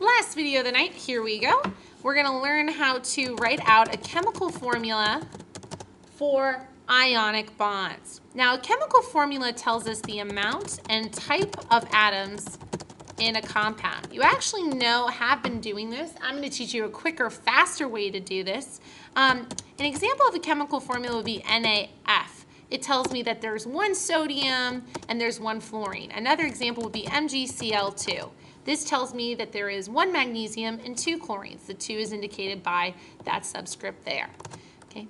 Last video of the night, here we go. We're going to learn how to write out a chemical formula for ionic bonds. Now, a chemical formula tells us the amount and type of atoms in a compound. You actually have been doing this. I'm going to teach you a quicker, faster way to do this. An example of a chemical formula would be NaF. It tells me that there's one sodium and there's one fluorine. Another example would be MgCl2. This tells me that there is one magnesium and two chlorines. The 2 is indicated by that subscript there. Okay.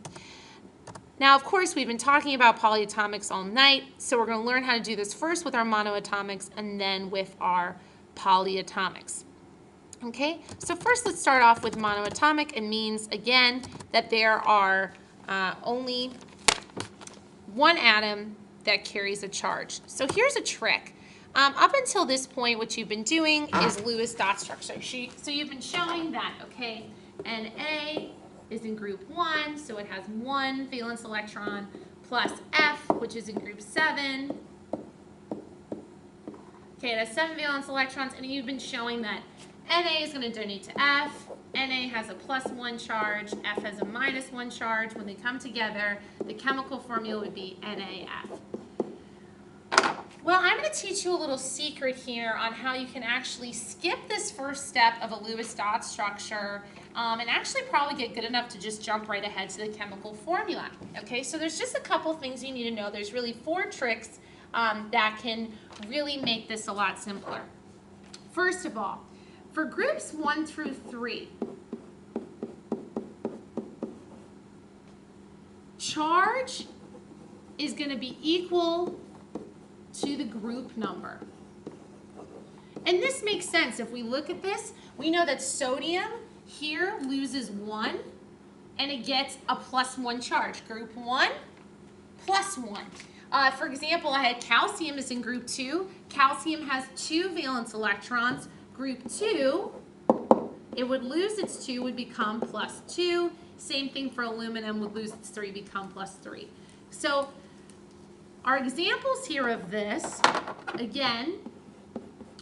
Now, of course, we've been talking about polyatomics all night, so we're going to learn how to do this first with our monoatomics and then with our polyatomics. Okay, so first let's start off with monoatomic. It means, again, that there are only one atom that carries a charge. So here's a trick. Up until this point, what you've been doing is Lewis dot structure. So you've been showing that, okay, Na is in group 1, so it has 1 valence electron, plus F, which is in group 7. Okay, it has 7 valence electrons, and you've been showing that Na is going to donate to F. Na has a +1 charge, F has a -1 charge. When they come together, the chemical formula would be NaF. Well, I'm going to teach you a little secret here on how you can actually skip this first step of a Lewis dot structure and actually probably get good enough to just jump right ahead to the chemical formula. Okay, so there's just a couple things you need to know. There's really 4 tricks that can really make this a lot simpler. First of all, for groups 1 through 3, charge is going to be equal to the group number. And this makes sense. If we look at this, we know that sodium here loses 1 and it gets a +1 charge. Group 1, +1. For example, I had calcium is in group 2. Calcium has 2 valence electrons. Group 2, it would lose its 2, would become +2. Same thing for aluminum, would lose its 3, become +3. So our examples here of this, again,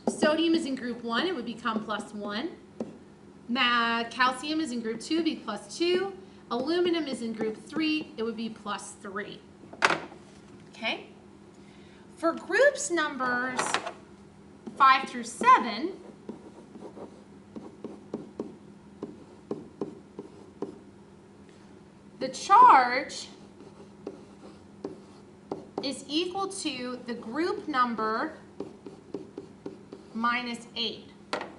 sodium is in group 1, it would become +1. Calcium is in group 2, it would be +2. Aluminum is in group 3, it would be +3. Okay? For groups numbers 5 through 7, the charge is equal to the group number -8,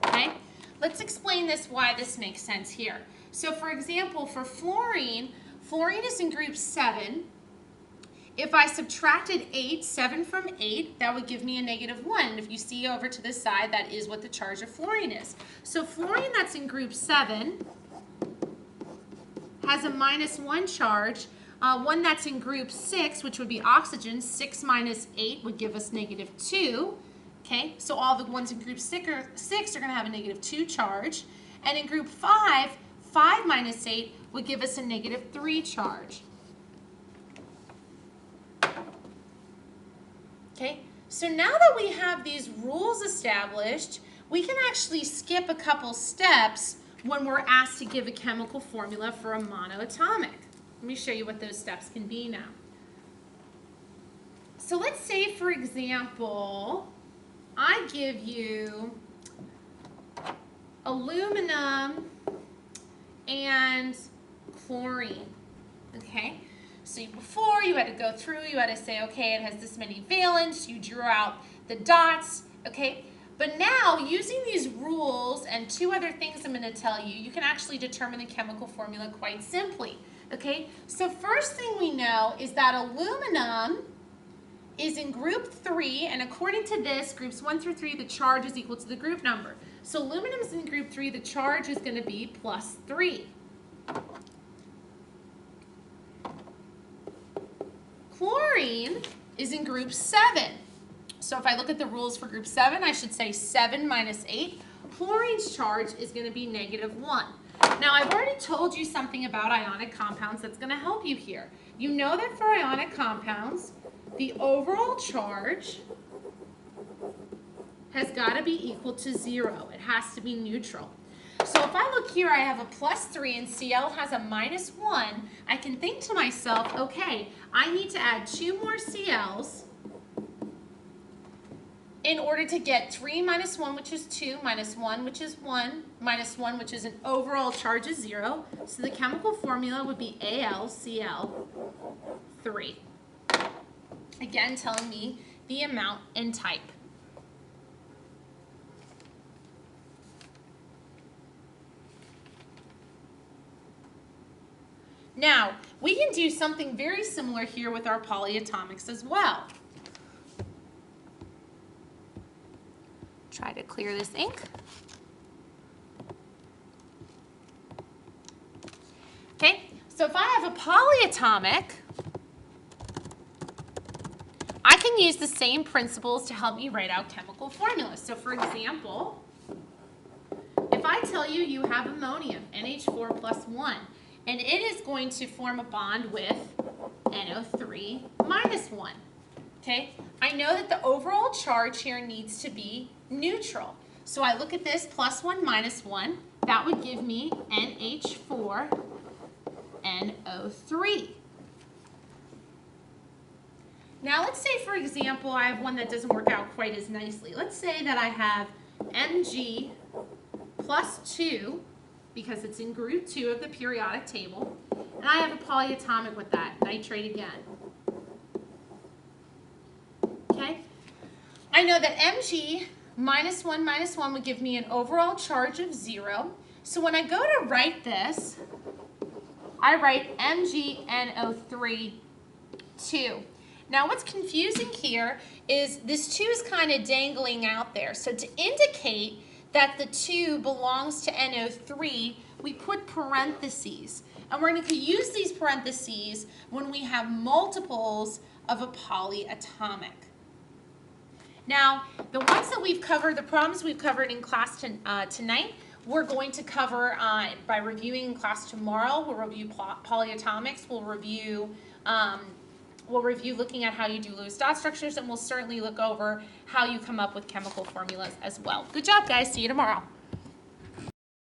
okay? Let's explain why this makes sense here. So for example, for fluorine is in group 7. If I subtracted 7 from 8, that would give me a -1. And if you see over to the side, that is what the charge of fluorine is. So fluorine that's in group 7 has a -1 charge. One that's in group 6, which would be oxygen, 6 minus 8 would give us -2. Okay, so all the ones in group 6 are going to have a -2 charge. And in group 5, 5 minus 8 would give us a -3 charge. Okay, so now that we have these rules established, we can actually skip a couple steps when we're asked to give a chemical formula for a monoatomic. Let me show you what those steps can be now. So let's say, for example, I give you aluminum and chlorine, okay? So before, you had to go through, you had to say, okay, it has this many valence, you drew out the dots, okay? But now, using these rules and 2 other things I'm going to tell you, you can actually determine the chemical formula quite simply. Okay, so first thing we know is that aluminum is in group 3, and according to this, groups 1 through 3, the charge is equal to the group number. So aluminum is in group 3, the charge is going to be +3. Chlorine is in group 7. So if I look at the rules for group 7, I should say 7 minus 8. Chlorine's charge is going to be -1. Now, I've already told you something about ionic compounds that's going to help you here. You know that for ionic compounds, the overall charge has got to be equal to 0. It has to be neutral. So if I look here, I have a +3 and Cl has a -1. I can think to myself, okay, I need to add 2 more Cl's in order to get 3 minus 1, which is 2, minus 1, which is 1, minus 1, which is an overall charge of 0. So the chemical formula would be AlCl3. Again, telling me the amount and type. Now, we can do something very similar here with our polyatomics as well. Try to clear this ink. Okay, so if I have a polyatomic, I can use the same principles to help me write out chemical formulas. So for example, if I tell you you have ammonium, NH4 plus 1, and it is going to form a bond with NO3 minus 1. Okay, I know that the overall charge here needs to be neutral. So I look at this, +1 minus 1, that would give me NH4NO3. Now let's say, for example, I have one that doesn't work out quite as nicely. Let's say that I have Mg plus 2, because it's in group 2 of the periodic table, and I have a polyatomic with that, nitrate again. Okay? I know that Mg minus 1 would give me an overall charge of 0. So when I go to write this, I write MgNO3 2. Now what's confusing here is this 2 is kind of dangling out there. So to indicate that the 2 belongs to NO3, we put parentheses. And we're going to use these parentheses when we have multiples of a polyatomic. Now, the ones that we've covered, the problems we've covered in class tonight, we're going to cover by reviewing in class tomorrow. We'll review polyatomics. We'll review looking at how you do Lewis dot structures, and we'll certainly look over how you come up with chemical formulas as well. Good job, guys. See you tomorrow.